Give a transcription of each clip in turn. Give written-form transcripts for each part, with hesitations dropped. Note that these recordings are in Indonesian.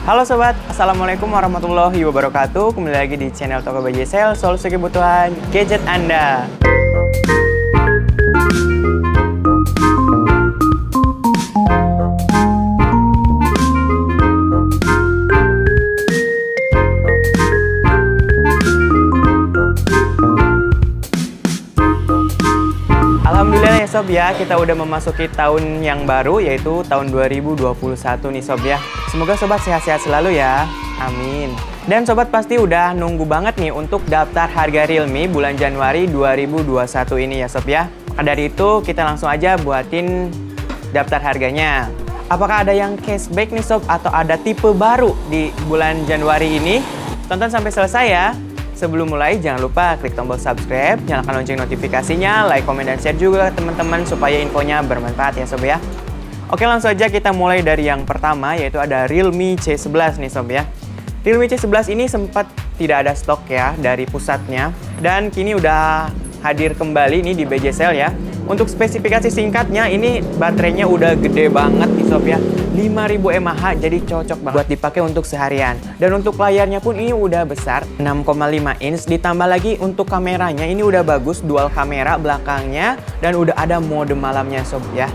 Halo sobat, Assalamualaikum warahmatullahi wabarakatuh. Kembali lagi di channel Toko BJ Sale, solusi kebutuhan gadget Anda. Alhamdulillah ya sob ya, kita udah memasuki tahun yang baru, yaitu tahun 2021 nih sob ya. Semoga sobat sehat-sehat selalu ya, amin. Dan sobat pasti udah nunggu banget nih untuk daftar harga Realme bulan Januari 2021 ini ya sob ya. Maka dari itu kita langsung aja buatin daftar harganya. Apakah ada yang cashback nih sob, atau ada tipe baru di bulan Januari ini? Tonton sampai selesai ya. Sebelum mulai, jangan lupa klik tombol subscribe, nyalakan lonceng notifikasinya, like, komen, dan share juga ke teman-teman supaya infonya bermanfaat ya sob ya. Oke, langsung aja kita mulai dari yang pertama, yaitu ada Realme C11 nih sob ya. Realme C11 ini sempat tidak ada stok ya dari pusatnya, dan kini udah hadir kembali nih di BJ Sale ya. Untuk spesifikasi singkatnya, ini baterainya udah gede banget nih sob ya, 5000 mAh, jadi cocok banget buat dipakai untuk seharian. Dan untuk layarnya pun ini udah besar, 6,5 inch, ditambah lagi untuk kameranya ini udah bagus, dual kamera belakangnya, dan udah ada mode malamnya sob ya.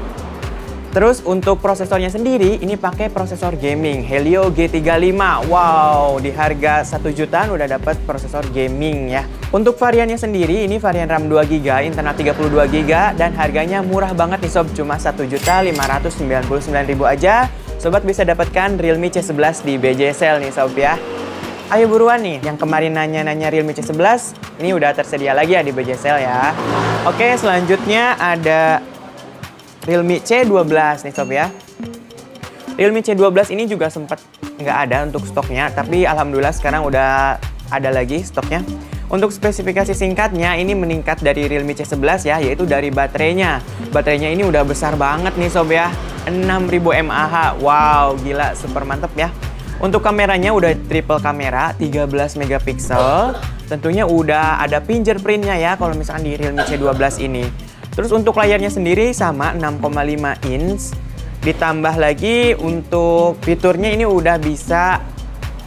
Terus untuk prosesornya sendiri, ini pakai prosesor gaming Helio G35. Wow, di harga 1 jutaan udah dapat prosesor gaming ya. Untuk variannya sendiri, ini varian RAM 2GB, internal 32GB, dan harganya murah banget nih sob, cuma 1.599.000 aja. Sobat bisa dapatkan Realme C11 di BJ Sale nih sob ya. Ayo buruan nih, yang kemarin nanya-nanya Realme C11, ini udah tersedia lagi ya di BJ Sale ya. Oke, selanjutnya ada Realme C12 nih sob ya. Realme C12 ini juga sempat nggak ada untuk stoknya, tapi alhamdulillah sekarang udah ada lagi stoknya. Untuk spesifikasi singkatnya, ini meningkat dari Realme C11 ya, yaitu dari baterainya. Baterainya ini udah besar banget nih sob ya, 6000 mAh. Wow, gila, super mantep ya. Untuk kameranya udah triple kamera, 13 megapiksel. Tentunya udah ada fingerprintnya ya kalau misalkan di Realme C12 ini. Terus untuk layarnya sendiri sama 6,5 inch. Ditambah lagi untuk fiturnya ini udah bisa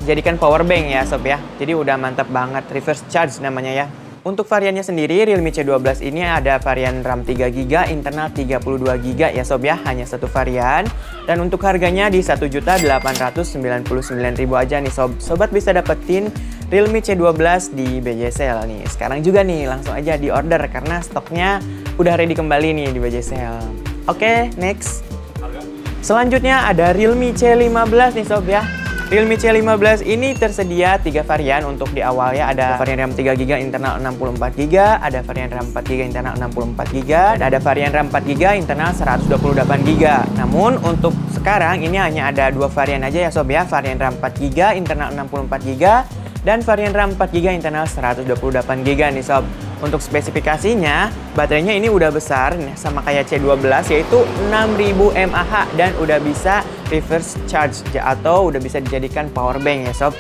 jadikan power bank ya sob ya. Jadi udah mantap banget, reverse charge namanya ya. Untuk variannya sendiri Realme C12 ini ada varian RAM 3GB, internal 32GB ya sob ya, hanya satu varian. Dan untuk harganya di 1.899.000 aja nih sob. Sobat bisa dapetin Realme C12 di BJ Sale nih. Sekarang juga nih langsung aja di order karena stoknya udah ready kembali nih di BJ Sale. Oke, next. Selanjutnya ada Realme C15 nih sob ya. Realme C15 ini tersedia 3 varian untuk di awal ya. Ada varian RAM 3GB internal 64GB, ada varian RAM 4GB internal 64GB, dan ada varian RAM 4GB internal 128GB. Namun untuk sekarang ini hanya ada 2 varian aja ya sob ya. Varian RAM 4GB internal 64GB dan varian RAM 4GB internal 128GB nih sob. Untuk spesifikasinya, baterainya ini udah besar sama kayak C12, yaitu 6000 mAh dan udah bisa reverse charge atau udah bisa dijadikan power bank ya sob.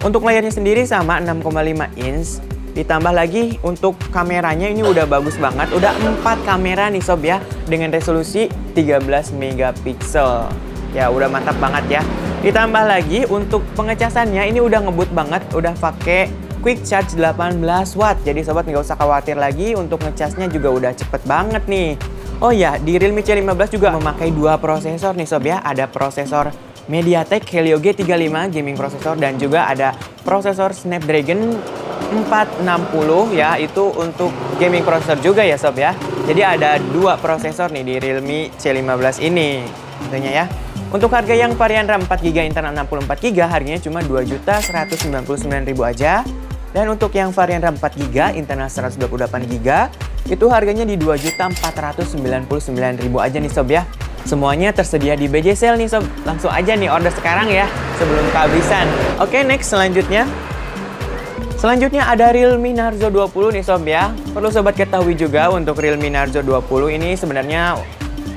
Untuk layarnya sendiri sama 6,5 inch. Ditambah lagi untuk kameranya ini udah bagus banget, udah 4 kamera nih sob ya, dengan resolusi 13 megapiksel. Ya udah mantap banget ya. Ditambah lagi untuk pengecasannya ini udah ngebut banget, udah pakai quick charge 18 watt. Jadi sobat nggak usah khawatir lagi, untuk ngecasnya juga udah cepet banget nih. Oh ya, di Realme C15 juga memakai 2 prosesor nih sob ya. Ada prosesor MediaTek Helio G35 gaming prosesor, dan juga ada prosesor Snapdragon 460 ya, itu untuk gaming prosesor juga ya sob ya. Jadi ada 2 prosesor nih di Realme C15 ini tentunya ya. Untuk harga yang varian RAM 4GB internal 64GB harganya cuma 2.199.000 aja. Dan untuk yang varian RAM 4GB internal 128GB itu harganya di 2.499.000 aja nih sob ya. Semuanya tersedia di BJ Sale nih sob. Langsung aja nih order sekarang ya sebelum kehabisan. Oke, next selanjutnya. Selanjutnya ada Realme Narzo 20 nih sob ya. Perlu sobat ketahui juga untuk Realme Narzo 20 ini sebenarnya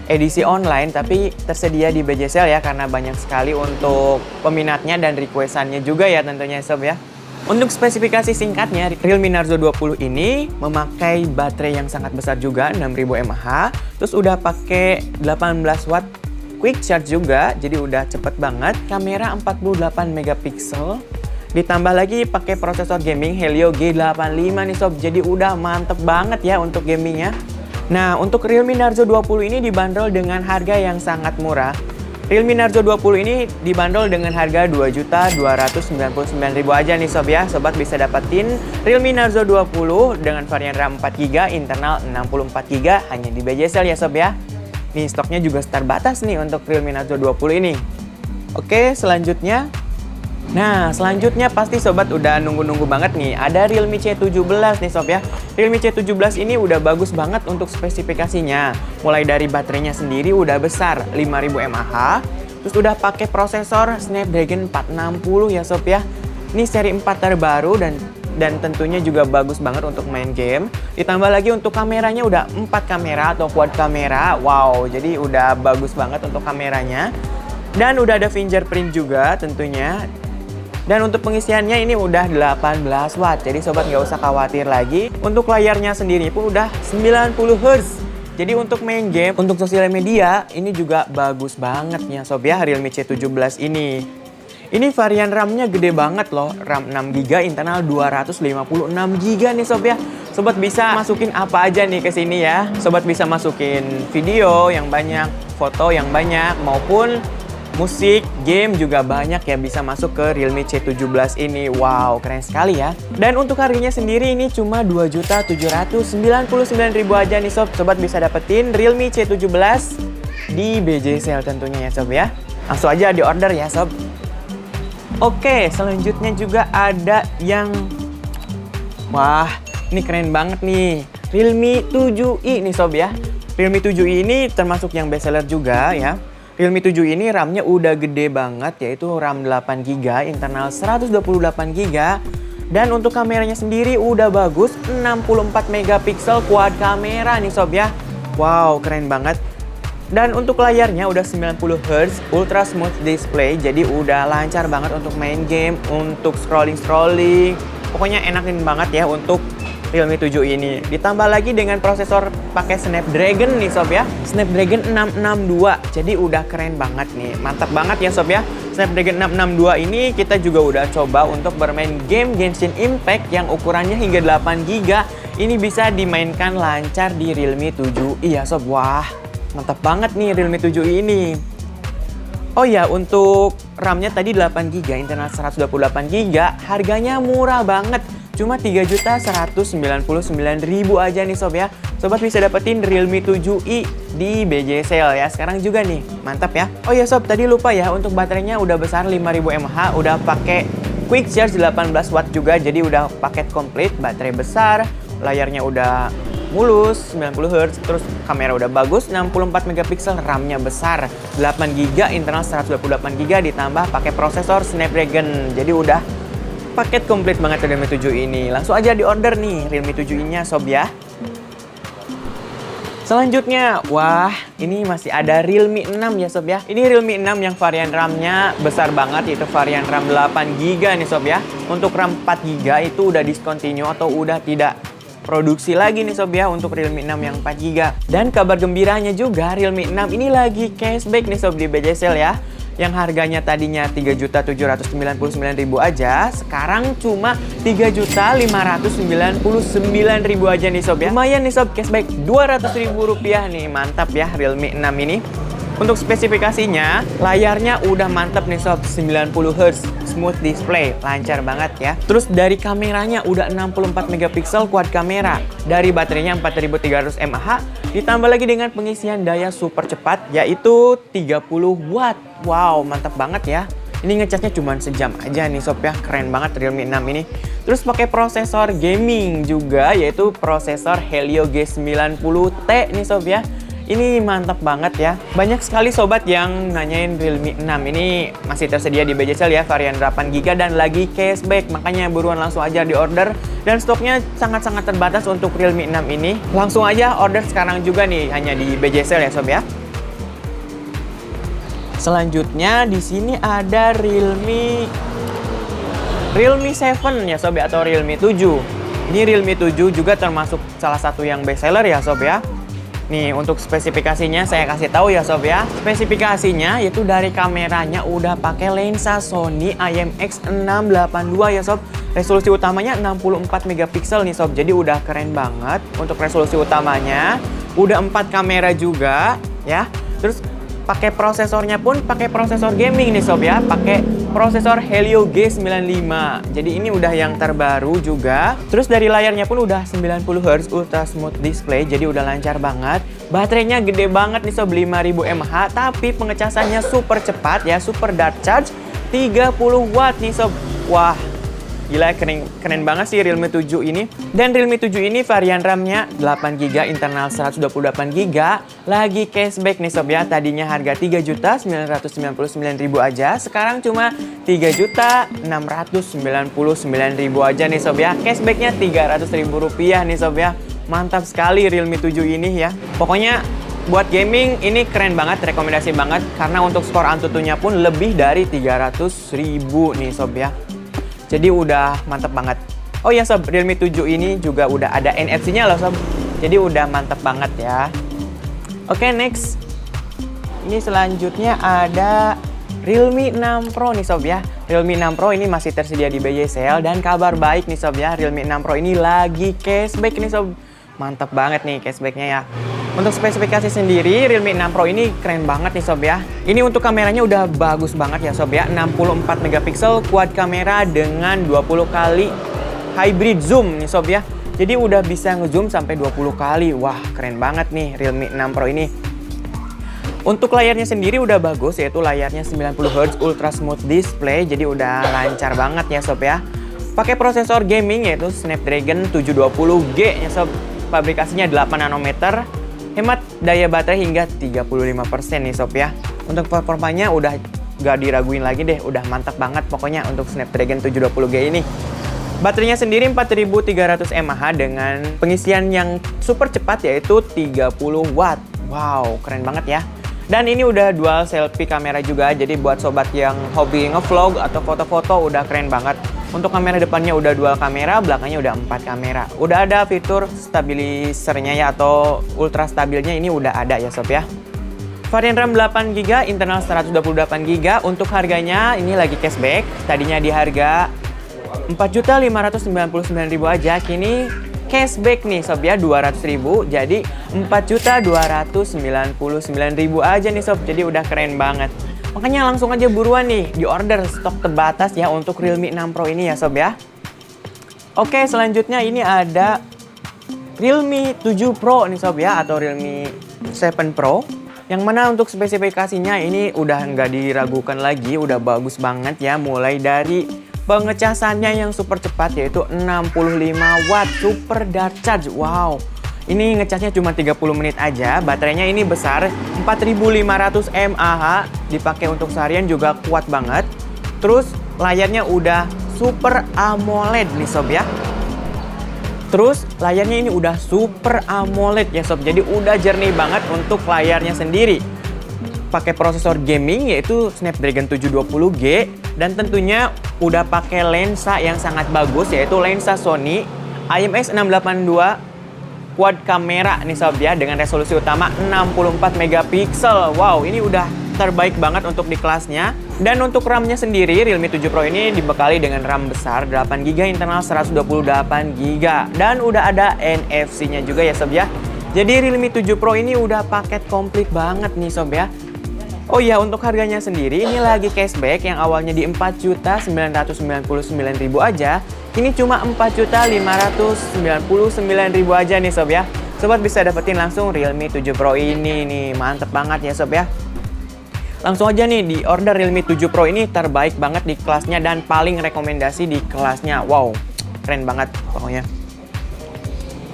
edisi online tapi tersedia di BJ Sale ya, karena banyak sekali untuk peminatnya dan requestannya juga ya tentunya sob ya. Untuk spesifikasi singkatnya, Realme Narzo 20 ini memakai baterai yang sangat besar juga, 6000 mAh. Terus udah pakai 18 watt quick charge juga, jadi udah cepet banget. Kamera 48 megapiksel. Ditambah lagi pakai prosesor gaming Helio G85 nih sob, jadi udah mantep banget ya untuk gamingnya. Nah, untuk Realme Narzo 20 ini dibanderol dengan harga yang sangat murah. Realme Narzo 20 ini dibanderol dengan harga Rp2.299.000 aja nih sob ya. Sobat bisa dapetin Realme Narzo 20 dengan varian RAM 4GB, internal 64GB hanya di BJSL ya sob ya. Nih, stoknya juga terbatas nih untuk Realme Narzo 20 ini. Oke, selanjutnya. Nah, selanjutnya pasti sobat udah nunggu-nunggu banget nih. Ada Realme C17 nih sob ya. Realme C17 ini udah bagus banget untuk spesifikasinya. Mulai dari baterainya sendiri udah besar, 5000 mAh. Terus udah pakai prosesor Snapdragon 460 ya sob ya. Ini seri 4 terbaru dan tentunya juga bagus banget untuk main game. Ditambah lagi untuk kameranya udah 4 kamera atau quad kamera. Wow, jadi udah bagus banget untuk kameranya. Dan udah ada fingerprint juga tentunya. Dan untuk pengisiannya ini udah 18 watt, jadi sobat nggak usah khawatir lagi. Untuk layarnya sendiri pun udah 90 Hz. Jadi untuk main game, untuk sosial media, ini juga bagus banget ya sob ya, Realme C17 ini. Ini varian RAM-nya gede banget loh, RAM 6GB, internal 256GB nih sob ya. Sobat bisa masukin apa aja nih ke sini ya. Sobat bisa masukin video yang banyak, foto yang banyak, maupun musik, game juga banyak yang bisa masuk ke Realme C17 ini. Wow, keren sekali ya. Dan untuk harganya sendiri ini cuma Rp2.799.000 aja nih sob. Sobat bisa dapetin Realme C17 di BJSL tentunya ya sob ya. Langsung aja di order ya sob. Oke, selanjutnya juga ada yang... Wah, ini keren banget nih. Realme 7i nih sob ya. Realme 7i ini termasuk yang bestseller juga ya. Realme 7 ini RAM-nya udah gede banget, yaitu RAM 8GB, internal 128GB. Dan untuk kameranya sendiri udah bagus, 64 megapiksel quad kamera nih sob ya. Wow, keren banget. Dan untuk layarnya udah 90 Hz, ultra smooth display, jadi udah lancar banget untuk main game, untuk scrolling. Pokoknya enakin banget ya untuk Realme 7 ini. Ditambah lagi dengan prosesor pakai Snapdragon nih sob ya. Snapdragon 662. Jadi udah keren banget nih. Mantap banget ya sob ya. Snapdragon 662 ini kita juga udah coba untuk bermain game Genshin Impact yang ukurannya hingga 8GB. Ini bisa dimainkan lancar di Realme 7i ya sob. Wah, mantap banget nih Realme 7i ini. Oh ya, untuk RAM-nya tadi 8GB, internal 128GB, harganya murah banget. Cuma Rp3.199.000 aja nih sob ya. Sobat bisa dapetin Realme 7i di BJSL ya. Sekarang juga nih, mantap ya. Oh ya sob, tadi lupa ya, untuk baterainya udah besar 5000 mAh, udah pakai quick charge 18 watt juga, jadi udah paket komplit. Baterai besar, layarnya udah mulus, 90 Hz, terus kamera udah bagus, 64 megapiksel, RAM-nya besar, 8GB, internal 128GB, ditambah pakai prosesor Snapdragon. Jadi udah paket komplit banget Realme 7 ini. Langsung aja di order nih Realme 7i-nya sob ya. Selanjutnya, wah, ini masih ada Realme 6 ya sob ya. Ini Realme 6 yang varian RAM-nya besar banget, yaitu varian RAM 8GB nih sob ya. Untuk RAM 4GB itu udah discontinue atau udah tidak produksi lagi nih sob ya untuk Realme 6 yang 4GB. Dan kabar gembiranya juga Realme 6 ini lagi cashback nih sob di BJSL ya. Yang harganya tadinya Rp3.799.000 aja, sekarang cuma Rp3.599.000 aja nih sob ya. Lumayan nih sob, cashback Rp200.000 nih, mantap ya Realme 6 ini. Untuk spesifikasinya, layarnya udah mantap nih sob, 90 Hz, smooth display, lancar banget ya. Terus dari kameranya udah 64 megapiksel quad kamera, dari baterainya 4300 mAh, ditambah lagi dengan pengisian daya super cepat yaitu 30 watt. Wow, mantap banget ya. Ini ngecasnya cuma sejam aja nih sob ya, keren banget Realme 6 ini. Terus pakai prosesor gaming juga, yaitu prosesor Helio G90T nih sob ya. Ini mantap banget ya. Banyak sekali sobat yang nanyain Realme 6 ini masih tersedia di BJSL ya, varian 8GB dan lagi cashback. Makanya buruan langsung aja di order. Dan stoknya sangat-sangat terbatas untuk Realme 6 ini. Langsung aja order sekarang juga nih, hanya di BJSL ya sob ya. Selanjutnya di sini ada Realme 7 ya sob ya, atau Realme 7. Ini Realme 7 juga termasuk salah satu yang bestseller ya sob ya. Nih, untuk spesifikasinya saya kasih tahu ya sob ya. Spesifikasinya yaitu dari kameranya udah pakai lensa Sony IMX682 ya sob. Resolusi utamanya 64 megapiksel nih sob. Jadi udah keren banget untuk resolusi utamanya. Udah 4 kamera juga ya. Terus pakai prosesornya pun pakai prosesor gaming nih sob ya. Pakai prosesor Helio G95. Jadi ini udah yang terbaru juga. Terus dari layarnya pun udah 90 Hz Ultra Smooth Display. Jadi udah lancar banget. Baterainya gede banget nih sob, 5000 mAh. Tapi pengecasannya super cepat ya, super dart charge 30 watt nih sob. Wah, gila, keren banget sih Realme 7 ini. Dan Realme 7 ini varian RAM-nya 8GB, internal 128GB. Lagi cashback nih sob ya. Tadinya harga 3.999.000 aja, sekarang cuma 3.699.000 aja nih sob ya. Cashbacknya Rp300.000 nih sob ya. Mantap sekali Realme 7 ini ya. Pokoknya buat gaming ini keren banget, rekomendasi banget. Karena untuk skor Antutunya pun lebih dari 300.000 nih sob ya. Jadi udah mantep banget. Oh ya sob, Realme 7 ini juga udah ada NFC-nya loh sob. Jadi udah mantep banget ya. Oke, next. Ini selanjutnya ada Realme 6 Pro nih sob ya. Realme 6 Pro ini masih tersedia di BJ Sale. Dan kabar baik nih sob ya, Realme 6 Pro ini lagi cashback nih sob. Mantap banget nih cashbacknya ya. Untuk spesifikasi sendiri, Realme 6 Pro ini keren banget nih sob ya. Ini untuk kameranya udah bagus banget ya sob ya. 64 megapiksel quad kamera dengan 20 kali hybrid zoom nih sob ya. Jadi udah bisa ngezoom sampai 20 kali. Wah, keren banget nih Realme 6 Pro ini. Untuk layarnya sendiri udah bagus, yaitu layarnya 90 Hz Ultra Smooth Display. Jadi udah lancar banget ya sob ya. Pakai prosesor gaming yaitu Snapdragon 720G ya sob. Pabrikasinya 8 nanometer. Hemat daya baterai hingga 35% nih sob ya. Untuk performanya udah gak diraguin lagi deh, udah mantap banget pokoknya untuk Snapdragon 720G ini. Baterainya sendiri 4300 mAh dengan pengisian yang super cepat yaitu 30 watt. Wow, keren banget ya. Dan ini udah dual selfie kamera juga, jadi buat sobat yang hobi ngevlog atau foto-foto udah keren banget. Untuk kamera depannya udah dual kamera, belakangnya udah 4 kamera. Udah ada fitur stabilisernya ya, atau ultra stabilnya ini udah ada ya sob ya. Varian RAM 8GB, internal 128GB. Untuk harganya ini lagi cashback. Tadinya di harga 4.599.000 aja, kini cashback nih sob ya 200.000, jadi 4.299.000 aja nih sob. Jadi udah keren banget. Makanya langsung aja buruan nih di order, stok terbatas ya untuk Realme 6 Pro ini ya sob ya. Oke, selanjutnya ini ada Realme 7 Pro nih sob ya, atau Realme 7 Pro. Yang mana untuk spesifikasinya ini udah nggak diragukan lagi, udah bagus banget ya. Mulai dari pengecasannya yang super cepat yaitu 65 watt super dart charge. Wow, ini ngecasnya cuma 30 menit aja. Baterainya ini besar 4500 mAh, dipakai untuk seharian juga kuat banget. Terus layarnya udah Super AMOLED nih sob ya. Terus layarnya ini udah Super AMOLED ya sob. Jadi udah jernih banget untuk layarnya sendiri. Pakai prosesor gaming yaitu Snapdragon 720G. Dan tentunya udah pakai lensa yang sangat bagus yaitu lensa Sony IMX682 quad kamera nih sob ya, dengan resolusi utama 64 megapiksel. Wow, ini udah terbaik banget untuk di kelasnya. Dan untuk RAM-nya sendiri, Realme 7 Pro ini dibekali dengan RAM besar 8GB, internal 128GB. Dan udah ada NFC-nya juga ya sob ya. Jadi Realme 7 Pro ini udah paket komplit banget nih sob ya. Oh iya, untuk harganya sendiri ini lagi cashback yang awalnya di 4.999.000 aja. Ini cuma 4.599.000 aja nih sob ya. Sobat bisa dapetin langsung Realme 7 Pro ini nih, mantep banget ya sob ya. Langsung aja nih di order Realme 7 Pro ini, terbaik banget di kelasnya dan paling rekomendasi di kelasnya. Wow, keren banget pokoknya.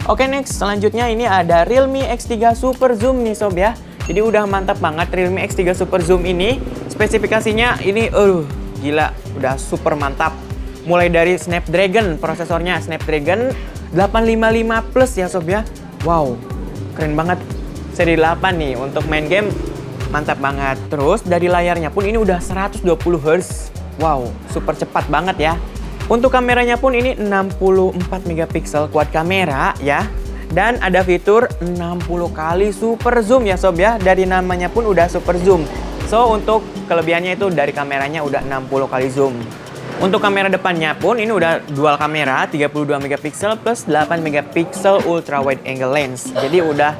Oke, next selanjutnya ini ada Realme X3 Super Zoom nih sob ya. Jadi udah mantap banget Realme X3 Super Zoom ini. Spesifikasinya ini gila, udah super mantap. Mulai dari Snapdragon, prosesornya Snapdragon 855 Plus ya sob ya. Wow, keren banget. Seri 8 nih untuk main game, mantap banget. Terus dari layarnya pun ini udah 120 Hz. Wow, super cepat banget ya. Untuk kameranya pun ini 64 megapiksel quad kamera ya. Dan ada fitur 60 kali super zoom ya sob ya. Dari namanya pun udah super zoom. So untuk kelebihannya itu dari kameranya udah 60 kali zoom. Untuk kamera depannya pun ini udah dual kamera 32 megapiksel plus 8 megapiksel ultra wide angle lens. Jadi udah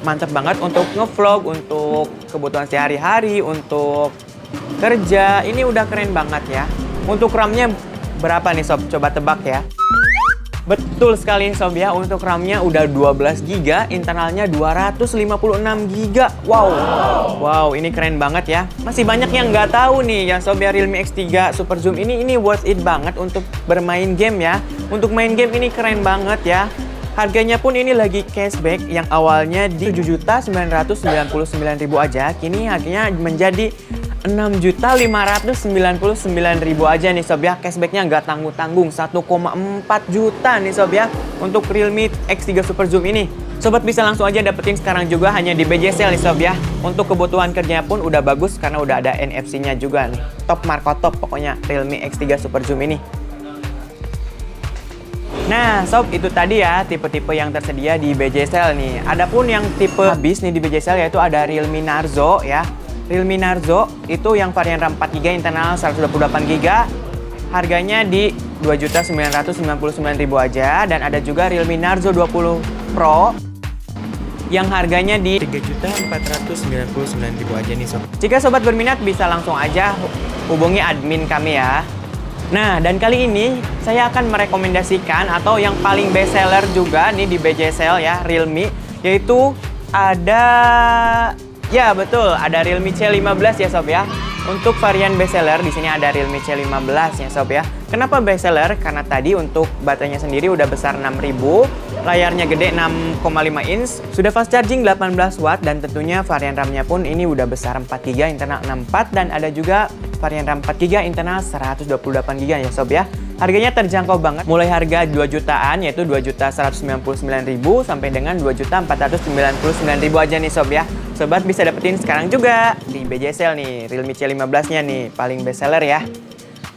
mantep banget untuk ngevlog, untuk kebutuhan sehari-hari, untuk kerja. Ini udah keren banget ya. Untuk RAM-nya berapa nih sob? Coba tebak ya. Betul sekali sob ya, untuk RAM-nya udah 12 GB, internalnya 256 GB. Wow, ini keren banget ya. Masih banyak yang nggak tahu nih ya sob ya, Realme X3 Super Zoom ini worth it banget untuk bermain game ya. Untuk main game ini keren banget ya. Harganya pun ini lagi cashback yang awalnya di 7.999.000 aja, kini harganya menjadi 6.599.000 aja nih sob ya. Cashbacknya nggak tanggung-tanggung, 1,4 juta nih sob ya untuk Realme X3 Super Zoom ini. Sobat bisa langsung aja dapetin sekarang juga hanya di BJ Sale nih sob ya. Untuk kebutuhan kerjanya pun udah bagus karena udah ada NFC-nya juga nih. Top Marco top pokoknya Realme X3 Super Zoom ini. Nah sob, itu tadi ya tipe-tipe yang tersedia di BJ Sale nih. Adapun yang tipe habis nih di BJ Sale yaitu ada Realme Narzo ya. Realme Narzo itu yang varian RAM 4GB internal 128GB, harganya di 2.999.000 aja. Dan ada juga Realme Narzo 20 Pro yang harganya di 3.499.000 aja nih sob. Jika sobat berminat bisa langsung aja hubungi admin kami ya. Nah, dan kali ini saya akan merekomendasikan atau yang paling best seller juga nih di BJ Sale ya, Realme, yaitu ada, ya betul, ada Realme C15 ya sob ya. Untuk varian best seller di sini ada Realme C15 ya sob ya. Kenapa best seller? Karena tadi untuk baterainya sendiri udah besar 6000, layarnya gede 6,5 inch, sudah fast charging 18 watt, dan tentunya varian RAM-nya pun ini udah besar 4GB internal 64, dan ada juga varian RAM 4GB internal 128GB ya sob ya. Harganya terjangkau banget, mulai harga 2 jutaan yaitu 2.199.000 sampai dengan 2.499.000 aja nih sob ya. Sobat bisa dapetin sekarang juga di BJ Sale nih, Realme C15-nya nih paling best seller ya.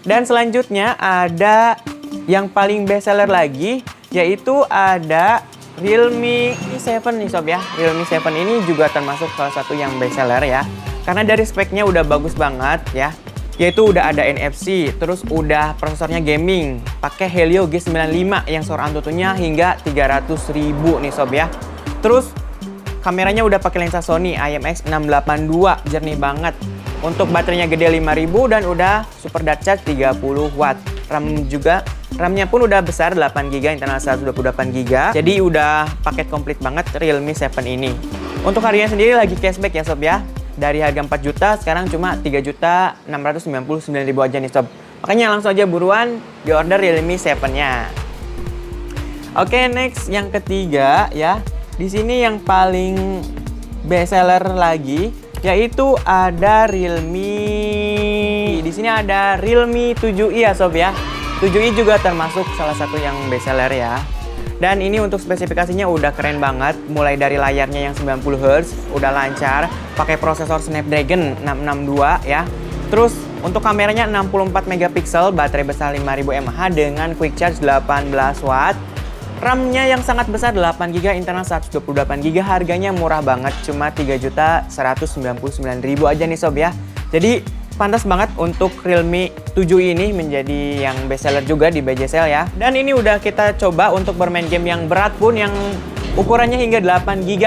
Dan selanjutnya ada yang paling best seller lagi, yaitu ada Realme 7 nih sob ya. Realme 7 ini juga termasuk salah satu yang best seller ya. Karena dari speknya udah bagus banget ya. Yaitu udah ada NFC, terus udah prosesornya gaming, pakai Helio G95 yang SOR Antutunya hingga 300.000 nih sob ya. Terus kameranya udah pakai lensa Sony IMX682, jernih banget. Untuk baterainya gede 5000 dan udah super dart charge 30 watt. RAM-nya pun udah besar 8GB internal 128GB. Jadi udah paket komplit banget Realme 7 ini. Untuk harganya sendiri lagi cashback ya sob ya. Dari harga 4 juta sekarang cuma 3.699.000 aja nih sob. Makanya langsung aja buruan di order Realme 7-nya. Oke, next yang ketiga ya. Di sini yang paling best seller lagi yaitu ada Realme. Di sini ada Realme 7i ya sob ya. 7i juga termasuk salah satu yang best seller ya. Dan ini untuk spesifikasinya udah keren banget, mulai dari layarnya yang 90Hz, udah lancar, pakai prosesor Snapdragon 662 ya. Terus untuk kameranya 64 megapiksel, baterai besar 5000 mAh dengan quick charge 18 watt. RAM-nya yang sangat besar 8GB internal 128GB, harganya murah banget, cuma 3.199.000 aja nih sob ya. Jadi pantas banget untuk Realme 7 ini menjadi yang best seller juga di BJ Sale ya. Dan ini udah kita coba untuk bermain game yang berat pun yang ukurannya hingga 8GB.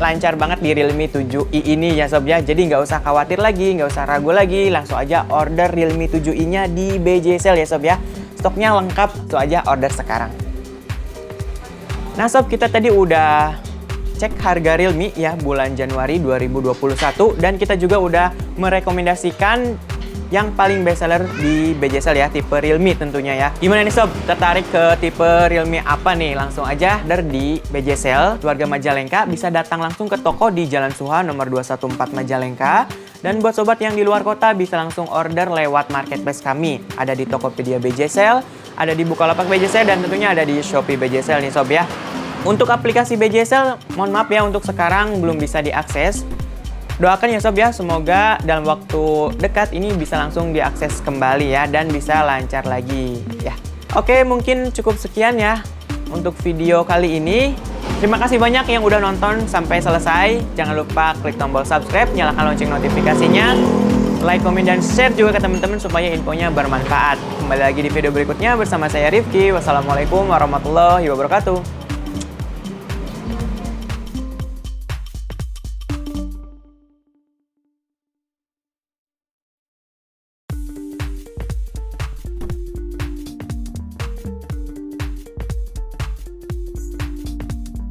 Lancar banget di Realme 7i ini ya sob ya. Jadi nggak usah khawatir lagi, nggak usah ragu lagi. Langsung aja order Realme 7i-nya di BJ Sale ya sob ya. Stoknya lengkap, langsung aja order sekarang. Nah sob, kita tadi udah cek harga Realme ya bulan Januari 2021, dan kita juga udah merekomendasikan yang paling best seller di BJ Sale ya, tipe Realme tentunya ya. Gimana nih sob, tertarik ke tipe Realme apa nih? Langsung aja order di BJ Sale Keluarga Majalengka, bisa datang langsung ke toko di Jalan Suha nomor 214 Majalengka. Dan buat sobat yang di luar kota bisa langsung order lewat marketplace kami. Ada di Tokopedia BJ Sale, ada di Bukalapak BJ Sale, dan tentunya ada di Shopee BJ Sale nih sob ya. Untuk aplikasi BJ Sale, mohon maaf ya untuk sekarang belum bisa diakses. Doakan ya sob ya, semoga dalam waktu dekat ini bisa langsung diakses kembali ya, dan bisa lancar lagi ya. Oke, mungkin cukup sekian ya untuk video kali ini. Terima kasih banyak yang udah nonton sampai selesai. Jangan lupa klik tombol subscribe, nyalakan lonceng notifikasinya, like, komen, dan share juga ke teman-teman supaya infonya bermanfaat. Kembali lagi di video berikutnya bersama saya Rifki. Wassalamualaikum warahmatullahi wabarakatuh.